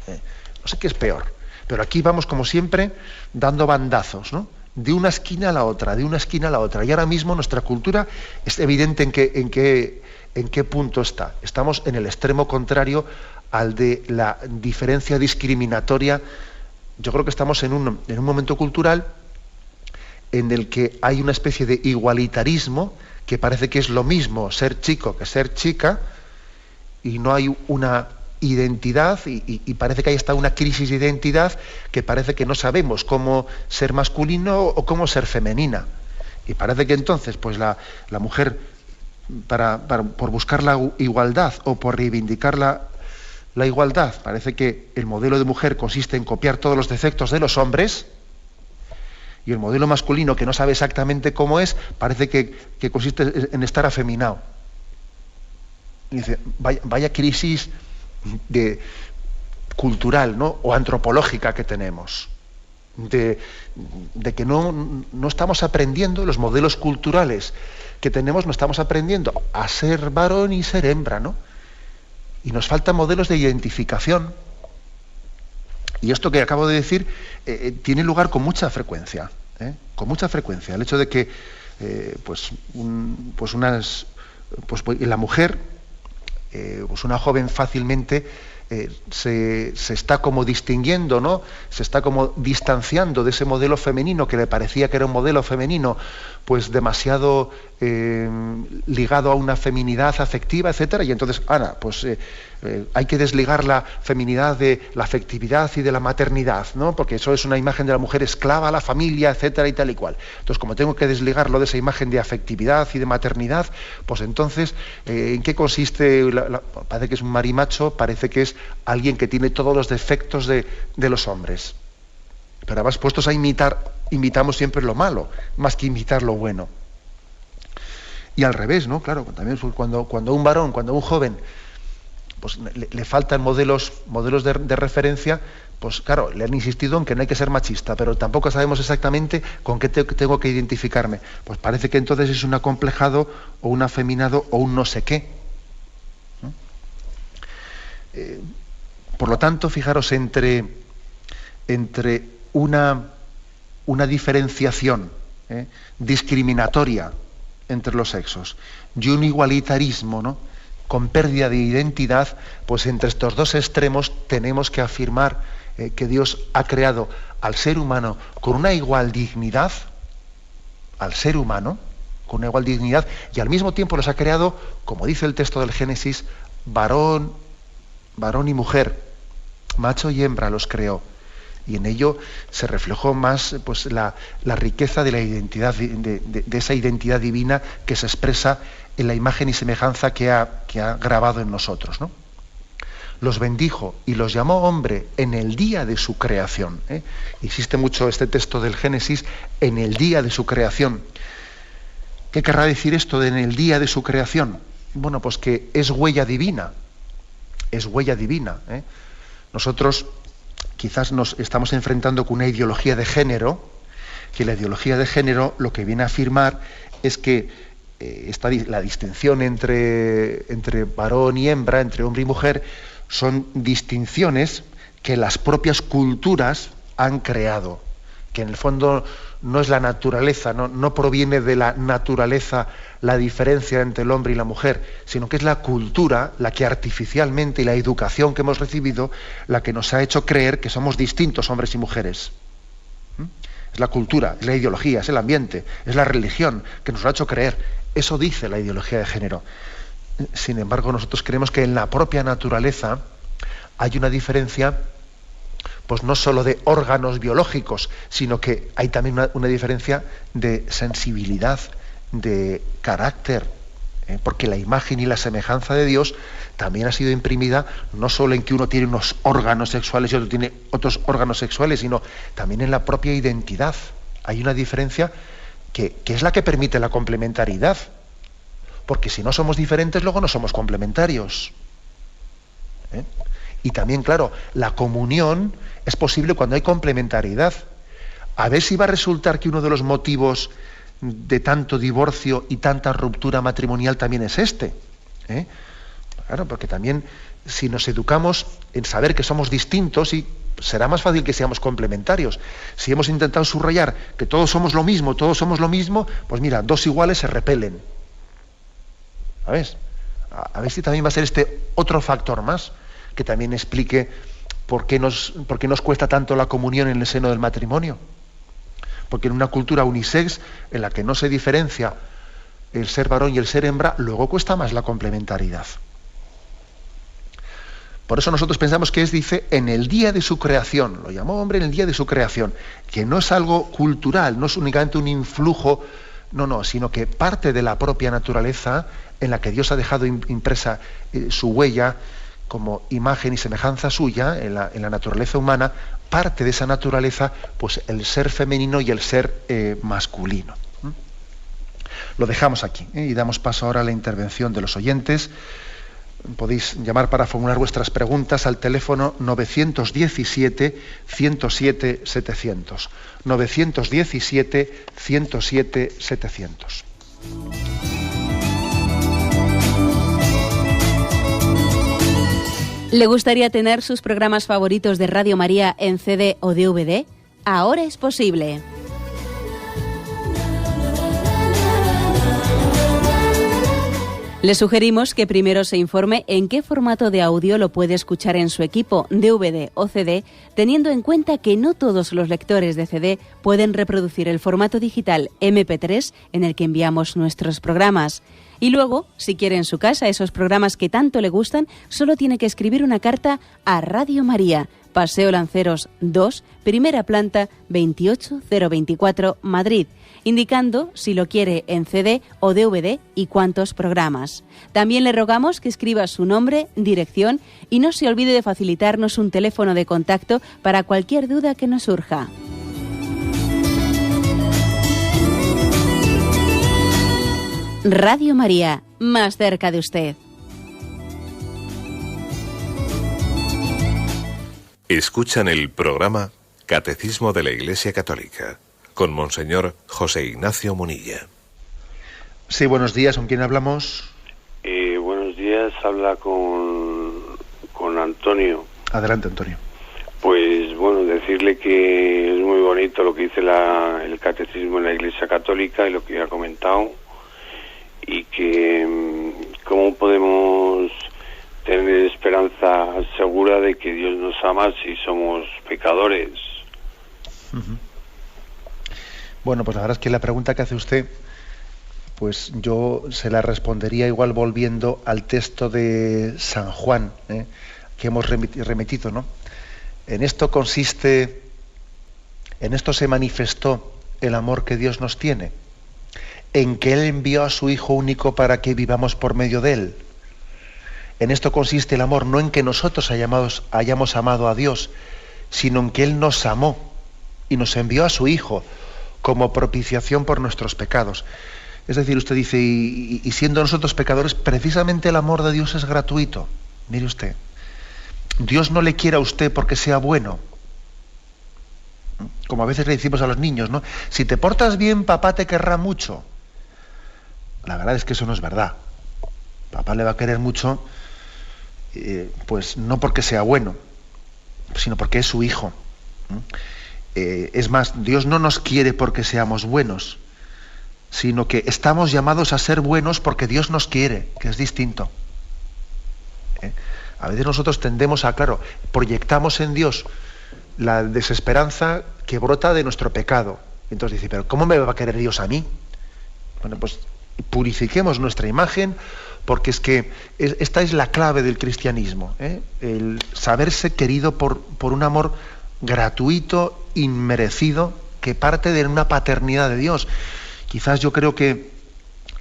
No sé qué es peor, pero aquí vamos como siempre dando bandazos, ¿no?, de una esquina a la otra, de una esquina a la otra. Y ahora mismo nuestra cultura es evidente en qué punto está. Estamos en el extremo contrario al de la diferencia discriminatoria. Yo creo que estamos en un momento cultural en el que hay una especie de igualitarismo que parece que es lo mismo ser chico que ser chica y no hay una identidad y parece que hay hasta una crisis de identidad que parece que no sabemos cómo ser masculino o cómo ser femenina. Y parece que entonces pues la mujer por buscar la igualdad o por reivindicar la igualdad, parece que el modelo de mujer consiste en copiar todos los defectos de los hombres, y el modelo masculino, que no sabe exactamente cómo es, parece que consiste en estar afeminado. Y dice, vaya crisis cultural, ¿no?, o antropológica que tenemos, de que no estamos aprendiendo los modelos culturales que tenemos, no estamos aprendiendo a ser varón y ser hembra, ¿no? Y nos faltan modelos de identificación. Y esto que acabo de decir tiene lugar con mucha frecuencia, con mucha frecuencia. El hecho de que la mujer, pues una joven fácilmente se está como distinguiendo, ¿no?, se está como distanciando de ese modelo femenino que le parecía que era un modelo femenino pues demasiado ligado a una feminidad afectiva, etcétera, y entonces hay que desligar la feminidad de la afectividad y de la maternidad, ¿no?, porque eso es una imagen de la mujer esclava a la familia, etcétera, y tal y cual. Entonces, como tengo que desligarlo de esa imagen de afectividad y de maternidad, pues entonces, ¿en qué consiste? Parece que es un marimacho, parece que es alguien que tiene todos los defectos de los hombres. Pero además, puestos a imitamos siempre lo malo, más que imitar lo bueno. Y al revés, ¿no? Claro, también cuando un varón, cuando un joven pues le faltan modelos de referencia. Pues claro, le han insistido en que no hay que ser machista, pero tampoco sabemos exactamente con qué tengo que identificarme. Pues parece que entonces es un acomplejado o un afeminado o un no sé qué. Por lo tanto, fijaros, entre una diferenciación discriminatoria entre los sexos y un igualitarismo, ¿no?, con pérdida de identidad, pues entre estos dos extremos tenemos que afirmar que Dios ha creado al ser humano con una igual dignidad, y al mismo tiempo los ha creado, como dice el texto del Génesis, varón y mujer, macho y hembra los creó. Y en ello se reflejó más pues la riqueza de la identidad, de esa identidad divina que se expresa en la imagen y semejanza que ha grabado en nosotros, ¿no? Los bendijo y los llamó hombre en el día de su creación. Insiste mucho este texto del Génesis, en el día de su creación. ¿Qué querrá decir esto de en el día de su creación? Bueno, pues que es huella divina. Nosotros quizás nos estamos enfrentando con una ideología de género, que la ideología de género lo que viene a afirmar es que la distinción entre varón y hembra, entre hombre y mujer, son distinciones que las propias culturas han creado, que en el fondo no es la naturaleza, no proviene de la naturaleza la diferencia entre el hombre y la mujer, sino que es la cultura la que artificialmente, y la educación que hemos recibido, la que nos ha hecho creer que somos distintos hombres y mujeres. Es la cultura, es la ideología, es el ambiente, es la religión que nos lo ha hecho creer. Eso dice la ideología de género. Sin embargo, nosotros creemos que en la propia naturaleza hay una diferencia, pues no solo de órganos biológicos, sino que hay también una diferencia de sensibilidad, de carácter, porque la imagen y la semejanza de Dios también ha sido imprimida no solo en que uno tiene unos órganos sexuales y otro tiene otros órganos sexuales, sino también en la propia identidad. Hay una diferencia que es la que permite la complementariedad. Porque si no somos diferentes, luego no somos complementarios. Y también, claro, la comunión es posible cuando hay complementariedad. A ver si va a resultar que uno de los motivos de tanto divorcio y tanta ruptura matrimonial también es este. Claro, porque también si nos educamos en saber que somos distintos, y será más fácil que seamos complementarios. Si hemos intentado subrayar que todos somos lo mismo, pues mira, dos iguales se repelen. ¿Sabes? A ver si también va a ser este otro factor más que también explique por qué nos cuesta tanto la comunión en el seno del matrimonio. Porque en una cultura unisex en la que no se diferencia el ser varón y el ser hembra, luego cuesta más la complementariedad. Por eso nosotros pensamos que dice, en el día de su creación, lo llamó hombre en el día de su creación, que no es algo cultural, no es únicamente un influjo, no, sino que parte de la propia naturaleza en la que Dios ha dejado impresa su huella como imagen y semejanza suya en la naturaleza humana, parte de esa naturaleza, pues el ser femenino y el ser masculino. Lo dejamos aquí y damos paso ahora a la intervención de los oyentes. Podéis llamar para formular vuestras preguntas al teléfono 917-107-700. 917-107-700. ¿Le gustaría tener sus programas favoritos de Radio María en CD o DVD? Ahora es posible. Le sugerimos que primero se informe en qué formato de audio lo puede escuchar en su equipo, DVD o CD, teniendo en cuenta que no todos los lectores de CD pueden reproducir el formato digital MP3 en el que enviamos nuestros programas. Y luego, si quiere en su casa esos programas que tanto le gustan, solo tiene que escribir una carta a Radio María, Paseo Lanceros 2, primera planta, 28024, Madrid, indicando si lo quiere en CD o DVD y cuántos programas. También le rogamos que escriba su nombre, dirección y no se olvide de facilitarnos un teléfono de contacto para cualquier duda que nos surja. Radio María, más cerca de usted. Escuchan el programa Catecismo de la Iglesia Católica con Monseñor José Ignacio Munilla. Sí, buenos días. ¿Con quién hablamos? Buenos días. Habla con Antonio. Adelante, Antonio. Pues bueno, decirle que es muy bonito lo que dice el Catecismo en la Iglesia Católica y lo que ha comentado, y que cómo podemos tener esperanza segura de que Dios nos ama si somos pecadores. Uh-huh. Bueno, pues la verdad es que la pregunta que hace usted, pues yo se la respondería igual volviendo al texto de San Juan, que hemos remitido, ¿no? En esto se manifestó el amor que Dios nos tiene, en que Él envió a su Hijo único para que vivamos por medio de Él. En esto consiste el amor, no en que nosotros hayamos amado a Dios, sino en que Él nos amó y nos envió a su Hijo como propiciación por nuestros pecados. Es decir, usted dice, y siendo nosotros pecadores, precisamente el amor de Dios es gratuito. Mire usted, Dios no le quiere a usted porque sea bueno. Como a veces le decimos a los niños, ¿no? Si te portas bien, papá te querrá mucho. La verdad es que eso no es verdad. Papá le va a querer mucho, pues no porque sea bueno, sino porque es su hijo. Es más, Dios no nos quiere porque seamos buenos, sino que estamos llamados a ser buenos porque Dios nos quiere, que es distinto. A veces nosotros tendemos proyectamos en Dios la desesperanza que brota de nuestro pecado. Entonces dice, pero ¿cómo me va a querer Dios a mí? Bueno, pues purifiquemos nuestra imagen, porque es que esta es la clave del cristianismo, el saberse querido por un amor gratuito, inmerecido, que parte de una paternidad de Dios. Quizás yo creo que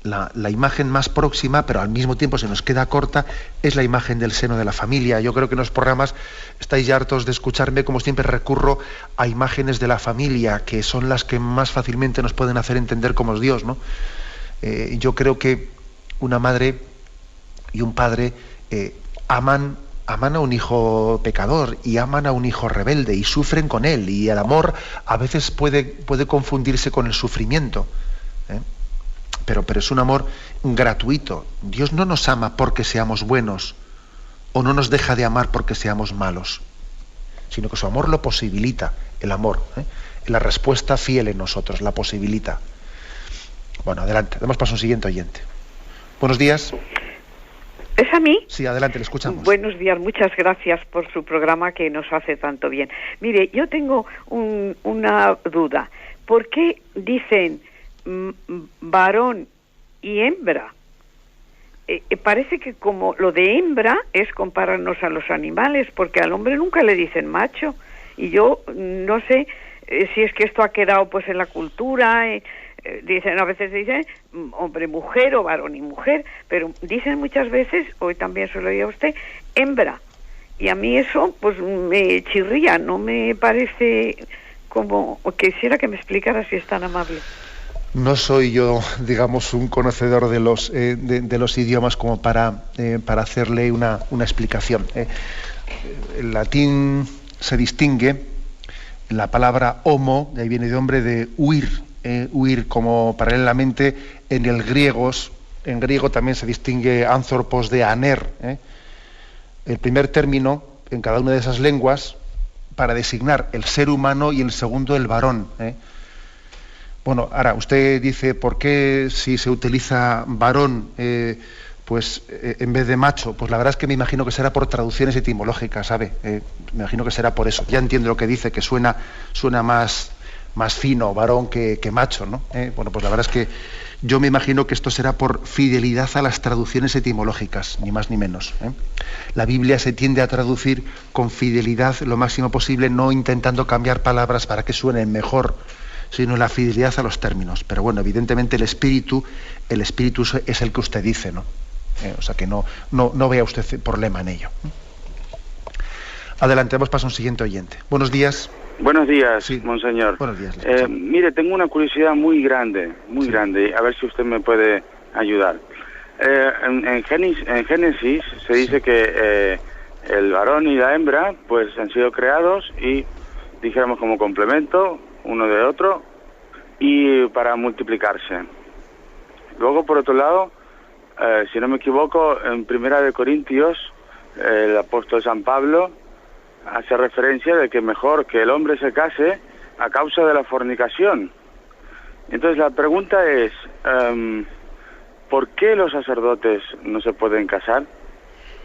la imagen más próxima, pero al mismo tiempo se nos queda corta, es la imagen del seno de la familia. Yo creo que en los programas estáis ya hartos de escucharme, como siempre recurro a imágenes de la familia, que son las que más fácilmente nos pueden hacer entender cómo es Dios, ¿no? Yo creo que una madre y un padre aman a un hijo pecador y aman a un hijo rebelde y sufren con él, y el amor a veces puede confundirse con el sufrimiento, pero es un amor gratuito. Dios no nos ama porque seamos buenos, o no nos deja de amar porque seamos malos, sino que su amor lo posibilita, el amor, la respuesta fiel en nosotros, la posibilita. Bueno, adelante, damos paso a un siguiente oyente. Buenos días. ¿Es a mí? Sí, adelante, le escuchamos. Buenos días, muchas gracias por su programa que nos hace tanto bien. Mire, yo tengo una duda. ¿Por qué dicen varón y hembra? Parece que como lo de hembra es compararnos a los animales, porque al hombre nunca le dicen macho. Y yo no sé si es que esto ha quedado pues en la cultura. A veces dicen hombre, mujer, o varón y mujer, pero dicen muchas veces, hoy también se lo oía a usted, hembra. Y a mí eso pues me chirría, no me parece como... Quisiera que me explicara, si es tan amable. No soy yo, digamos, un conocedor de los idiomas como para hacerle una explicación. El latín se distingue, la palabra homo, de ahí viene de hombre, de huir, huir, como paralelamente en griego también se distingue anthropos de aner. El primer término en cada una de esas lenguas para designar el ser humano, y el segundo el varón. Bueno, ahora usted dice, ¿por qué si se utiliza varón en vez de macho? Pues la verdad es que me imagino que será por traducciones etimológicas, ¿sabe? Me imagino que será por eso. Ya entiendo lo que dice, que suena más fino varón que macho, ¿no? Bueno, pues la verdad es que yo me imagino que esto será por fidelidad a las traducciones etimológicas, ni más ni menos. La Biblia se tiende a traducir con fidelidad lo máximo posible, no intentando cambiar palabras para que suenen mejor, sino la fidelidad a los términos. Pero bueno, evidentemente el espíritu es el que usted dice, ¿no? O sea que no vea usted problema en ello. Adelante, vamos para un siguiente oyente. Buenos días. Buenos días, sí. Monseñor. Buenos días. Mire, tengo una curiosidad muy grande, a ver si usted me puede ayudar. En Génesis se dice que el varón y la hembra pues han sido creados y, dijéramos, como complemento uno de otro y para multiplicarse. Luego, por otro lado, si no me equivoco, en Primera de Corintios, el apóstol San Pablo hace referencia de que mejor que el hombre se case a causa de la fornicación. Entonces la pregunta es, ¿por qué los sacerdotes no se pueden casar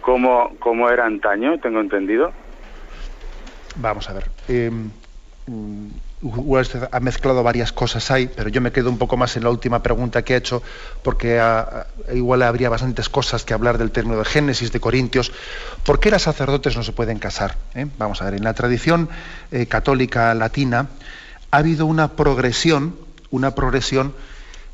como era antaño, tengo entendido? Vamos a ver. Usted ha mezclado varias cosas ahí, pero yo me quedo un poco más en la última pregunta que ha hecho, porque igual habría bastantes cosas que hablar del término de Génesis, de Corintios. ¿Por qué los sacerdotes no se pueden casar? Vamos a ver, en la tradición católica latina ha habido una progresión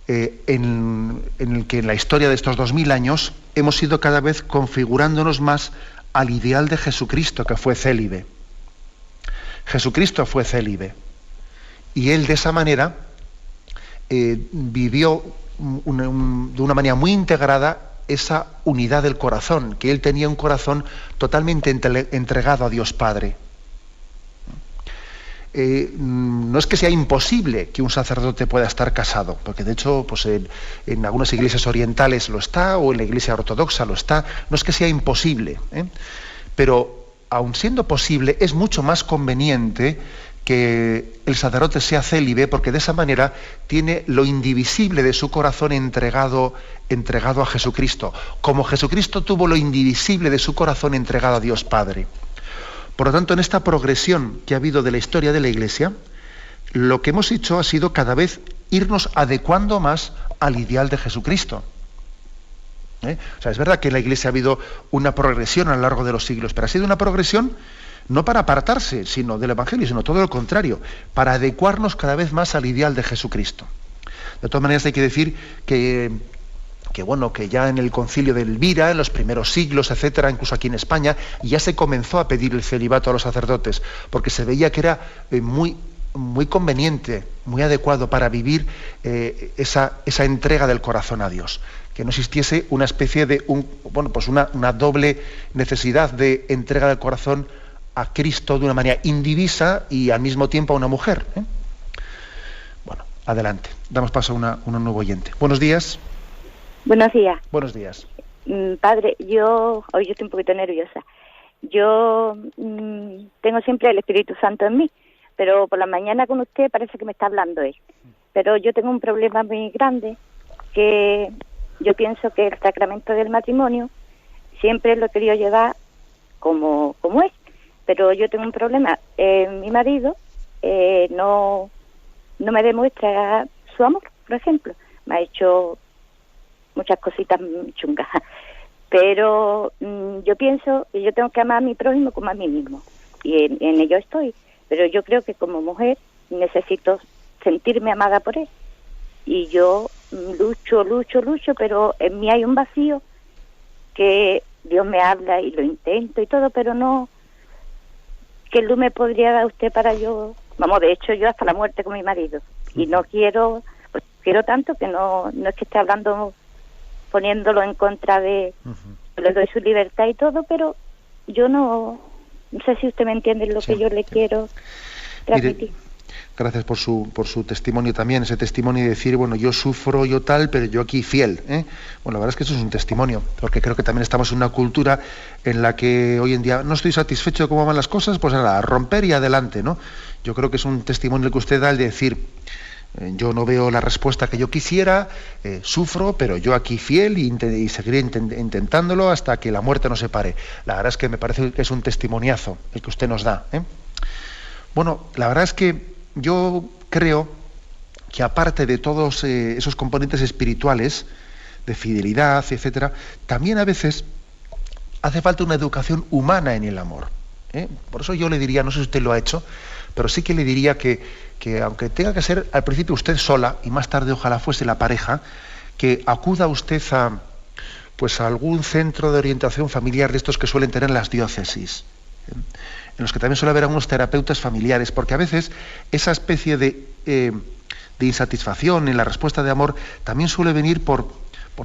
en el que en la historia de estos 2000 años hemos ido cada vez configurándonos más al ideal de Jesucristo, que fue célibe. Jesucristo fue célibe. Y él de esa manera vivió de una manera muy integrada esa unidad del corazón, que él tenía un corazón totalmente entregado a Dios Padre. No es que sea imposible que un sacerdote pueda estar casado, porque de hecho pues en algunas iglesias orientales lo está, o en la iglesia ortodoxa lo está. No es que sea imposible, pero aun siendo posible, es mucho más conveniente que el sacerdote sea célibe, porque de esa manera tiene lo indivisible de su corazón entregado a Jesucristo, como Jesucristo tuvo lo indivisible de su corazón entregado a Dios Padre. Por lo tanto, en esta progresión que ha habido de la historia de la Iglesia, lo que hemos hecho ha sido cada vez irnos adecuando más al ideal de Jesucristo. O sea, es verdad que en la Iglesia ha habido una progresión a lo largo de los siglos, pero ha sido una progresión no para apartarse del Evangelio, sino todo lo contrario, para adecuarnos cada vez más al ideal de Jesucristo. De todas maneras, hay que decir que ya en el concilio de Elvira, en los primeros siglos, etcétera, incluso aquí en España, ya se comenzó a pedir el celibato a los sacerdotes, porque se veía que era muy conveniente, muy adecuado para vivir esa entrega del corazón a Dios. Que no existiese una especie de una doble necesidad de entrega del corazón a Cristo de una manera indivisa y al mismo tiempo a una mujer. Bueno, adelante. Damos paso a un nuevo oyente. Buenos días. Buenos días. Buenos días. Padre, hoy yo estoy un poquito nerviosa. Yo tengo siempre el Espíritu Santo en mí, pero por la mañana con usted parece que me está hablando él. Pero yo tengo un problema muy grande, que yo pienso que el sacramento del matrimonio siempre lo he querido llevar como es, pero yo tengo un problema. Mi marido no me demuestra su amor, por ejemplo. Me ha hecho muchas cositas chungas, pero yo pienso que yo tengo que amar a mi prójimo como a mí mismo, y en ello estoy, pero yo creo que como mujer necesito sentirme amada por él, y yo lucho, pero en mí hay un vacío que Dios me habla y lo intento y todo, pero no. ¿Qué luz me podría dar usted para yo? De hecho yo hasta la muerte con mi marido, y no quiero, pues quiero tanto que no es que esté hablando poniéndolo en contra de, le doy su libertad y todo, pero yo no sé si usted me entiende lo que yo le quiero transmitir. Mire, gracias por su testimonio también, ese testimonio de decir, yo sufro, yo tal, pero yo aquí fiel. Bueno, la verdad es que eso es un testimonio, porque creo que también estamos en una cultura en la que hoy en día no estoy satisfecho de cómo van las cosas, pues nada, a romper y adelante, ¿no? Yo creo que es un testimonio el que usted da, el de decir, yo no veo la respuesta que yo quisiera, sufro, pero yo aquí fiel y seguiré intentándolo hasta que la muerte nos separe. La verdad es que me parece que es un testimoniazo el que usted nos da. Bueno, la verdad es que yo creo que aparte de todos esos componentes espirituales, de fidelidad, etcétera, también a veces hace falta una educación humana en el amor. Por eso yo le diría, no sé si usted lo ha hecho, pero sí que le diría que aunque tenga que ser al principio usted sola, y más tarde ojalá fuese la pareja, que acuda usted a algún centro de orientación familiar de estos que suelen tener las diócesis, en los que también suele haber algunos terapeutas familiares, porque a veces esa especie de insatisfacción en la respuesta de amor también suele venir por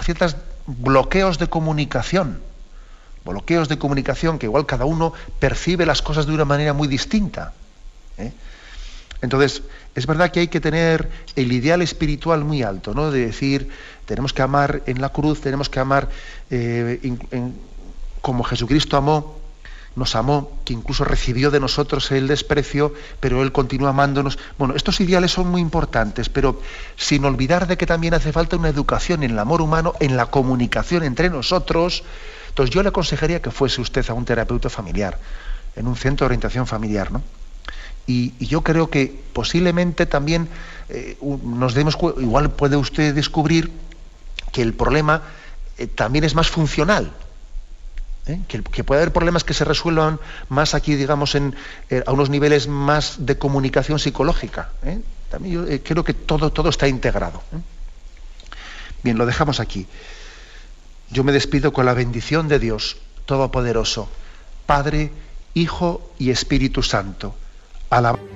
ciertos bloqueos de comunicación, bloqueos de comunicación, que igual cada uno percibe las cosas de una manera muy distinta. Entonces, es verdad que hay que tener el ideal espiritual muy alto, ¿no? De decir, tenemos que amar en la cruz, tenemos que amar como Jesucristo nos amó, que incluso recibió de nosotros el desprecio, pero Él continúa amándonos. Bueno, estos ideales son muy importantes, pero sin olvidar de que también hace falta una educación en el amor humano, en la comunicación entre nosotros. Entonces yo le aconsejaría que fuese usted a un terapeuta familiar, en un centro de orientación familiar, ¿no? Y yo creo que posiblemente también igual puede usted descubrir que el problema también es más funcional. Que puede haber problemas que se resuelvan más aquí, digamos, a unos niveles más de comunicación psicológica. También yo creo que todo está integrado. Bien, lo dejamos aquí. Yo me despido con la bendición de Dios Todopoderoso, Padre, Hijo y Espíritu Santo. Alabado.